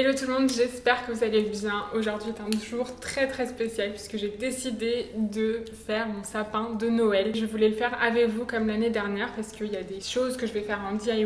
Hello tout le monde, j'espère que vous allez bien. Aujourd'hui est un jour très spécial puisque j'ai décidé de faire mon sapin de Noël. Je voulais le faire avec vous comme l'année dernière parce qu'il y a des choses que je vais faire en DIY.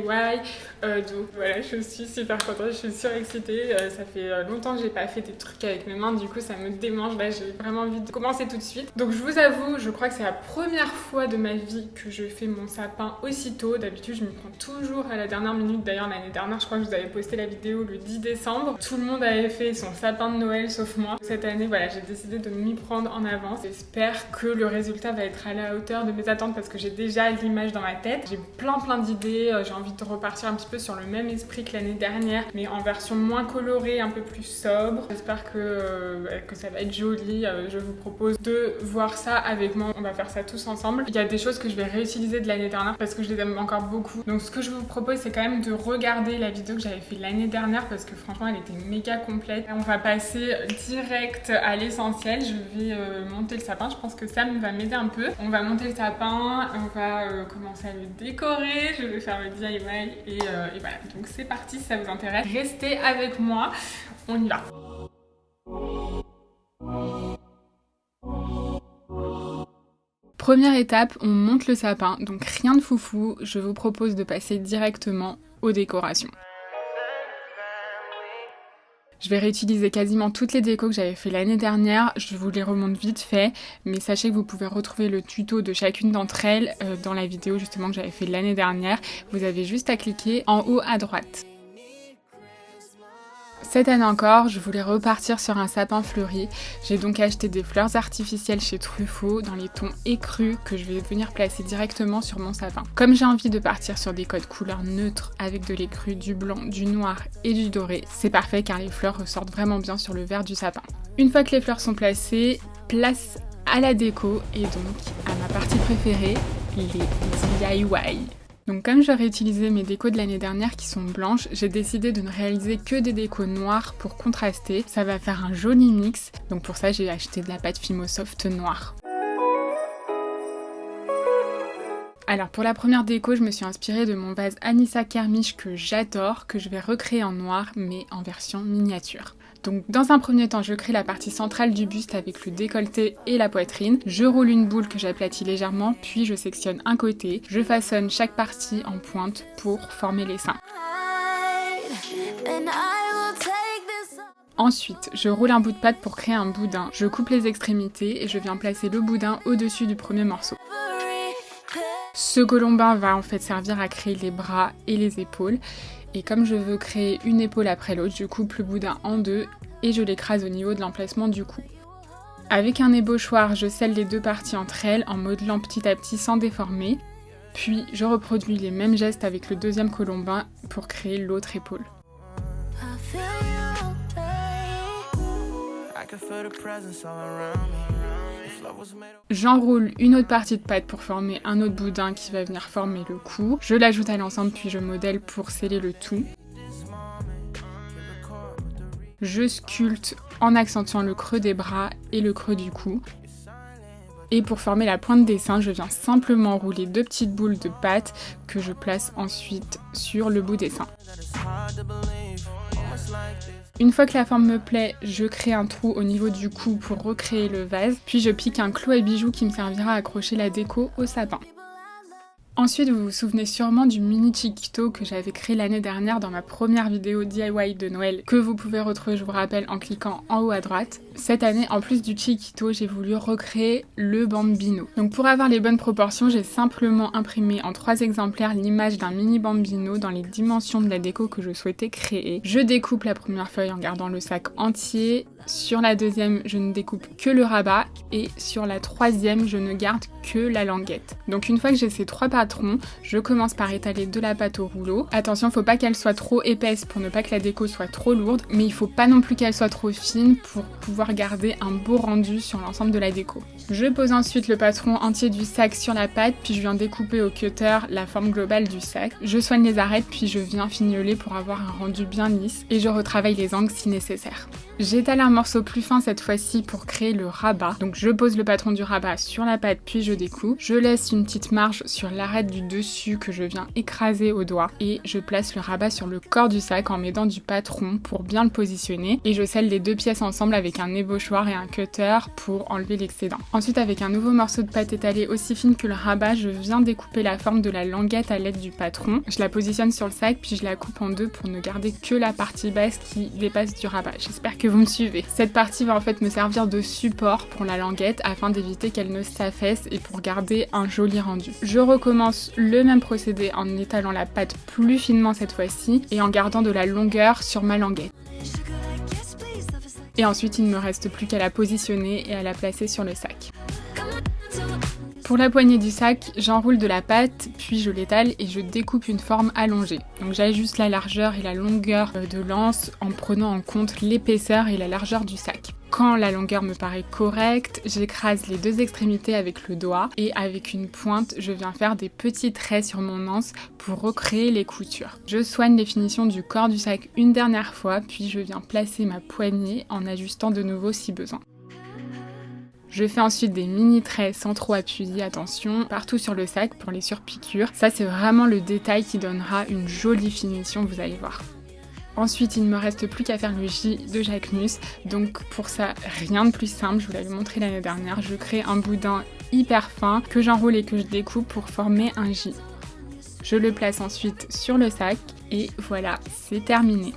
Donc voilà, je suis super contente, je suis surexcitée. Ça fait longtemps que j'ai pas fait des trucs avec mes mains, du coup ça me démange. Là j'ai vraiment envie de commencer tout de suite. Donc je vous avoue, je crois que c'est la première fois de ma vie que je fais mon sapin aussitôt. D'habitude je m'y prends toujours à la dernière minute. D'ailleurs l'année dernière je crois que je vous avais posté la vidéo le 10 décembre. Tout le monde avait fait son sapin de Noël sauf moi. Cette année, voilà, j'ai décidé de m'y prendre en avance. J'espère que le résultat va être à la hauteur de mes attentes parce que j'ai déjà l'image dans ma tête. J'ai plein d'idées. J'ai envie de repartir un petit peu sur le même esprit que l'année dernière, mais en version moins colorée, un peu plus sobre. J'espère que ça va être joli. Je vous propose de voir ça avec moi. On va faire ça tous ensemble. Il y a des choses que je vais réutiliser de l'année dernière parce que je les aime encore beaucoup. Donc ce que je vous propose, c'est quand même de regarder la vidéo que j'avais fait l'année dernière parce que franchement, elle était méga complète. On va passer direct à l'essentiel. Je vais monter le sapin. Je pense que Sam va m'aider un peu. On va monter le sapin, on va commencer à le décorer. Je vais faire le DIY et voilà. Donc c'est parti, si ça vous intéresse. Restez avec moi. On y va. Première étape, on monte le sapin. Donc rien de foufou. Je vous propose de passer directement aux décorations. Je vais réutiliser quasiment toutes les décos que j'avais fait l'année dernière, je vous les remonte vite fait, mais sachez que vous pouvez retrouver le tuto de chacune d'entre elles dans la vidéo justement que j'avais fait l'année dernière. Vous avez juste à cliquer en haut à droite. Cette année encore, je voulais repartir sur un sapin fleuri. J'ai donc acheté des fleurs artificielles chez Truffaut dans les tons écrus que je vais venir placer directement sur mon sapin. Comme j'ai envie de partir sur des codes couleurs neutres avec de l'écru, du blanc, du noir et du doré, c'est parfait car les fleurs ressortent vraiment bien sur le vert du sapin. Une fois que les fleurs sont placées, place à la déco et donc à ma partie préférée, les DIY. Donc comme j'aurais utilisé mes décos de l'année dernière qui sont blanches, j'ai décidé de ne réaliser que des décos noires pour contraster. Ça va faire un joli mix. Donc pour ça, j'ai acheté de la pâte Fimo Soft noire. Alors pour la première déco, je me suis inspirée de mon vase Anissa Kermiche que j'adore, que je vais recréer en noir mais en version miniature. Donc dans un premier temps, je crée la partie centrale du buste avec le décolleté et la poitrine. Je roule une boule que j'aplatis légèrement, puis je sectionne un côté. Je façonne chaque partie en pointe pour former les seins. Ensuite, je roule un bout de pâte pour créer un boudin. Je coupe les extrémités et je viens placer le boudin au-dessus du premier morceau. Ce colombin va en fait servir à créer les bras et les épaules. Et comme je veux créer une épaule après l'autre, je coupe le boudin en deux et je l'écrase au niveau de l'emplacement du cou. Avec un ébauchoir, je scelle les deux parties entre elles en modelant petit à petit sans déformer. Puis je reproduis les mêmes gestes avec le deuxième colombin pour créer l'autre épaule. J'enroule une autre partie de pâte pour former un autre boudin qui va venir former le cou. Je l'ajoute à l'ensemble puis je modèle pour sceller le tout. Je sculpte en accentuant le creux des bras et le creux du cou. Et pour former la pointe des seins, je viens simplement rouler deux petites boules de pâte que je place ensuite sur le bout des seins. Une fois que la forme me plaît, je crée un trou au niveau du cou pour recréer le vase, puis je pique un clou à bijoux qui me servira à accrocher la déco au sapin. Ensuite, vous vous souvenez sûrement du mini chiquito que j'avais créé l'année dernière dans ma première vidéo DIY de Noël, que vous pouvez retrouver, je vous rappelle, en cliquant en haut à droite. Cette année, en plus du chiquito, j'ai voulu recréer le bambino. Donc pour avoir les bonnes proportions, j'ai simplement imprimé en 3 exemplaires l'image d'un mini bambino dans les dimensions de la déco que je souhaitais créer. Je découpe la première feuille en gardant le sac entier. Sur la deuxième, je ne découpe que le rabat et sur la troisième, je ne garde que la languette. Donc une fois que j'ai ces 3 patrons, je commence par étaler de la pâte au rouleau. Attention, faut pas qu'elle soit trop épaisse pour ne pas que la déco soit trop lourde, mais il faut pas non plus qu'elle soit trop fine pour pouvoir garder un beau rendu sur l'ensemble de la déco. Je pose ensuite le patron entier du sac sur la pâte, puis je viens découper au cutter la forme globale du sac. Je soigne les arêtes, puis je viens fignoler pour avoir un rendu bien lisse et je retravaille les angles si nécessaire. J'étale un morceau plus fin cette fois-ci pour créer le rabat. Donc je pose le patron du rabat sur la pâte puis je découpe. Je laisse une petite marge sur l'arête du dessus que je viens écraser au doigt et je place le rabat sur le corps du sac en mettant du patron pour bien le positionner et je scelle les deux pièces ensemble avec un ébauchoir et un cutter pour enlever l'excédent. Ensuite avec un nouveau morceau de pâte étalée aussi fine que le rabat, je viens découper la forme de la languette à l'aide du patron. Je la positionne sur le sac puis je la coupe en deux pour ne garder que la partie basse qui dépasse du rabat. J'espère que vous me suivez. Cette partie va en fait me servir de support pour la languette afin d'éviter qu'elle ne s'affaisse et pour garder un joli rendu. Je recommence le même procédé en étalant la pâte plus finement cette fois-ci et en gardant de la longueur sur ma languette. Et ensuite il ne me reste plus qu'à la positionner et à la placer sur le sac. Pour la poignée du sac, j'enroule de la pâte, puis je l'étale et je découpe une forme allongée. Donc j'ajuste la largeur et la longueur de l'anse en prenant en compte l'épaisseur et la largeur du sac. Quand la longueur me paraît correcte, j'écrase les deux extrémités avec le doigt et avec une pointe, je viens faire des petits traits sur mon anse pour recréer les coutures. Je soigne les finitions du corps du sac une dernière fois, puis je viens placer ma poignée en ajustant de nouveau si besoin. Je fais ensuite des mini traits sans trop appuyer, attention, partout sur le sac pour les surpiqûres. Ça c'est vraiment le détail qui donnera une jolie finition, vous allez voir. Ensuite, il ne me reste plus qu'à faire le J de Jacquemus. Donc pour ça, rien de plus simple, je vous l'avais montré l'année dernière. Je crée un boudin hyper fin que j'enroule et que je découpe pour former un J. Je le place ensuite sur le sac et voilà, c'est terminé.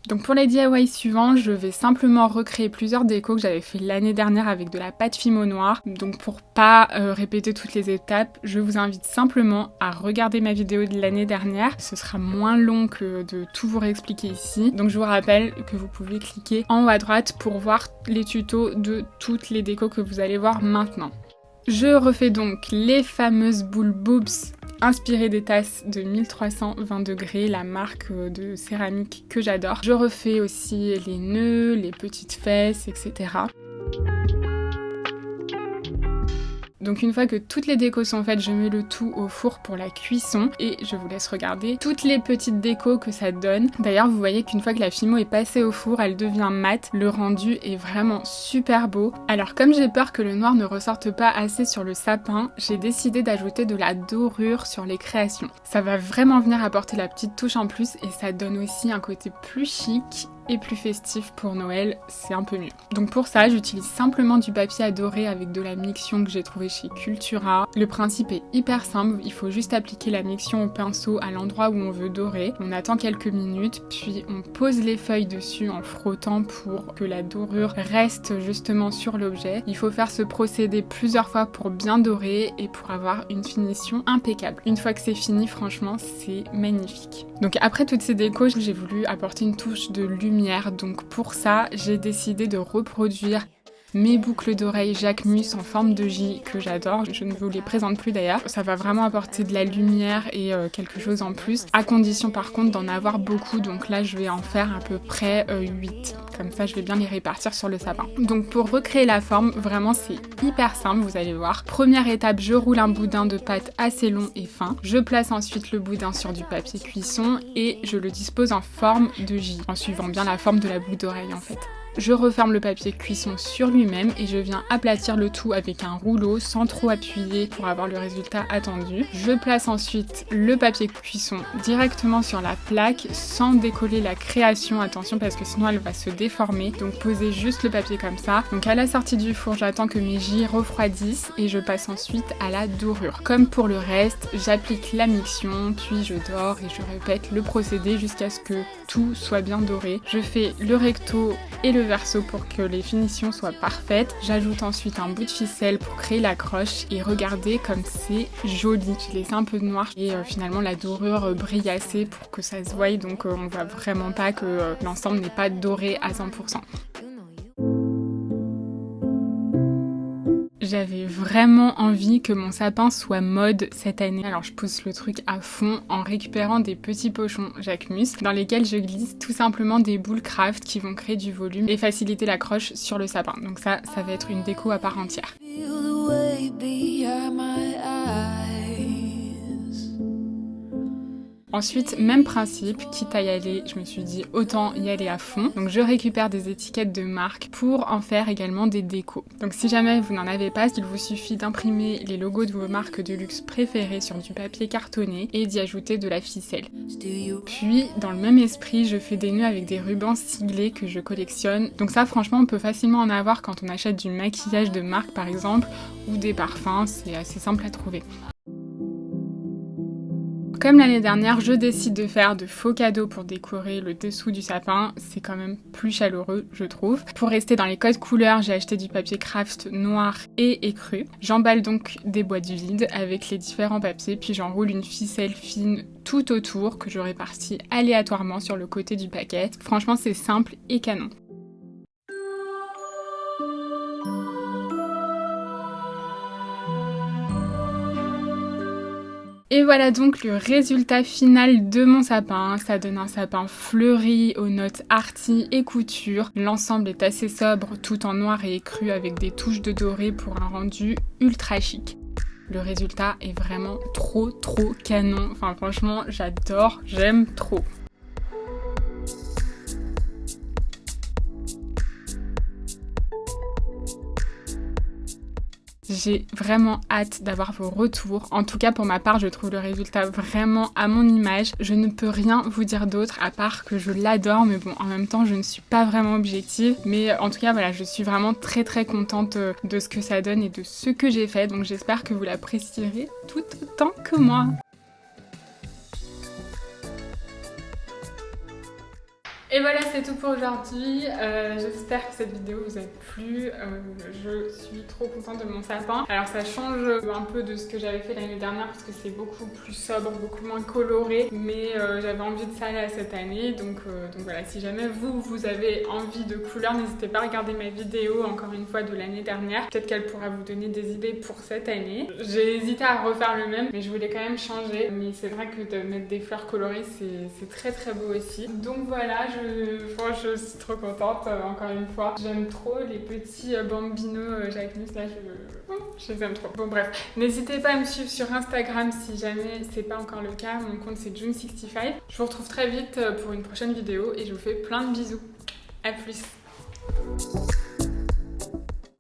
Donc pour les DIY suivants, je vais simplement recréer plusieurs décos que j'avais fait l'année dernière avec de la pâte fimo noire. Donc pour pas répéter toutes les étapes, je vous invite simplement à regarder ma vidéo de l'année dernière. Ce sera moins long que de tout vous réexpliquer ici. Donc je vous rappelle que vous pouvez cliquer en haut à droite pour voir les tutos de toutes les décos que vous allez voir maintenant. Je refais donc les fameuses boules boobs inspirées des tasses de 1320 degrés, la marque de céramique que j'adore. Je refais aussi les nœuds, les petites fesses, etc. Donc une fois que toutes les décos sont faites, je mets le tout au four pour la cuisson et je vous laisse regarder toutes les petites décos que ça donne. D'ailleurs, vous voyez qu'une fois que la fimo est passée au four, elle devient mate. Le rendu est vraiment super beau. Alors comme j'ai peur que le noir ne ressorte pas assez sur le sapin, j'ai décidé d'ajouter de la dorure sur les créations. Ça va vraiment venir apporter la petite touche en plus et ça donne aussi un côté plus chic et plus festif pour Noël, c'est un peu mieux. Donc pour ça, j'utilise simplement du papier à dorer avec de la miction que j'ai trouvé chez Cultura. Le principe est hyper simple, il faut juste appliquer la miction au pinceau à l'endroit où on veut dorer. On attend quelques minutes, puis on pose les feuilles dessus en frottant pour que la dorure reste justement sur l'objet. Il faut faire ce procédé plusieurs fois pour bien dorer et pour avoir une finition impeccable. Une fois que c'est fini, franchement, c'est magnifique. Donc après toutes ces décos, j'ai voulu apporter une touche de lumière. Donc pour ça, j'ai décidé de reproduire mes boucles d'oreilles Jacquemus en forme de J que j'adore. Je ne vous les présente plus d'ailleurs. Ça va vraiment apporter de la lumière et quelque chose en plus. À condition par contre d'en avoir beaucoup. Donc là, je vais en faire à peu près 8. Comme ça, je vais bien les répartir sur le sapin. Donc pour recréer la forme, vraiment c'est hyper simple, vous allez voir. Première étape, je roule un boudin de pâte assez long et fin. Je place ensuite le boudin sur du papier cuisson et je le dispose en forme de J, en suivant bien la forme de la boucle d'oreille en fait. Je referme le papier cuisson sur lui-même et je viens aplatir le tout avec un rouleau sans trop appuyer pour avoir le résultat attendu. Je place ensuite le papier cuisson directement sur la plaque sans décoller la création, attention parce que sinon elle va se déformer. Donc posez juste le papier comme ça. Donc à la sortie du four, j'attends que mes J refroidissent et je passe ensuite à la dorure. Comme pour le reste, j'applique la miction, puis je dore et je répète le procédé jusqu'à ce que tout soit bien doré. Je fais le recto et le verso pour que les finitions soient parfaites. J'ajoute ensuite un bout de ficelle pour créer l'accroche et regardez comme c'est joli. J'ai laissé un peu de noir et finalement la dorure brille assez pour que ça se voie, donc on voit vraiment pas que l'ensemble n'est pas doré à 100%. J'avais vraiment envie que mon sapin soit mode cette année. Alors je pousse le truc à fond en récupérant des petits pochons Jacquemus dans lesquels je glisse tout simplement des boules craft qui vont créer du volume et faciliter l'accroche sur le sapin. Donc ça va être une déco à part entière. Ensuite, même principe, quitte à y aller, je me suis dit autant y aller à fond. Donc je récupère des étiquettes de marque pour en faire également des décos. Donc si jamais vous n'en avez pas, il vous suffit d'imprimer les logos de vos marques de luxe préférées sur du papier cartonné et d'y ajouter de la ficelle. Puis, dans le même esprit, je fais des nœuds avec des rubans siglés que je collectionne. Donc ça, franchement, on peut facilement en avoir quand on achète du maquillage de marque par exemple, ou des parfums, c'est assez simple à trouver. Comme l'année dernière, je décide de faire de faux cadeaux pour décorer le dessous du sapin. C'est quand même plus chaleureux, je trouve. Pour rester dans les codes couleurs, j'ai acheté du papier craft noir et écru. J'emballe donc des boîtes vides avec les différents papiers, puis j'enroule une ficelle fine tout autour que je répartis aléatoirement sur le côté du paquet. Franchement, c'est simple et canon. Et voilà donc le résultat final de mon sapin. Ça donne un sapin fleuri aux notes arty et couture. L'ensemble est assez sobre, tout en noir et écru avec des touches de doré pour un rendu ultra chic. Le résultat est vraiment trop canon. Enfin franchement, j'adore, j'aime trop. J'ai vraiment hâte d'avoir vos retours. En tout cas, pour ma part, je trouve le résultat vraiment à mon image. Je ne peux rien vous dire d'autre à part que je l'adore, mais bon, en même temps, je ne suis pas vraiment objective. Mais en tout cas, voilà, je suis vraiment très contente de ce que ça donne et de ce que j'ai fait. Donc j'espère que vous l'apprécierez tout autant que moi. Et voilà, c'est tout pour aujourd'hui. J'espère que cette vidéo vous a plu. Je suis trop contente de mon sapin. Alors ça change un peu de ce que j'avais fait l'année dernière parce que c'est beaucoup plus sobre, beaucoup moins coloré. Mais j'avais envie de ça là cette année. Donc voilà, si jamais vous avez envie de couleurs, n'hésitez pas à regarder ma vidéo encore une fois de l'année dernière. Peut-être qu'elle pourra vous donner des idées pour cette année. J'ai hésité à refaire le même, mais je voulais quand même changer. Mais c'est vrai que de mettre des fleurs colorées, c'est très beau aussi. Donc voilà, je suis trop contente, encore une fois. J'aime trop les petits bambinos Jacquemus, là, je les aime trop. Bon bref, n'hésitez pas à me suivre sur Instagram si jamais c'est pas encore le cas. Mon compte c'est June65. Je vous retrouve très vite pour une prochaine vidéo et je vous fais plein de bisous. À plus.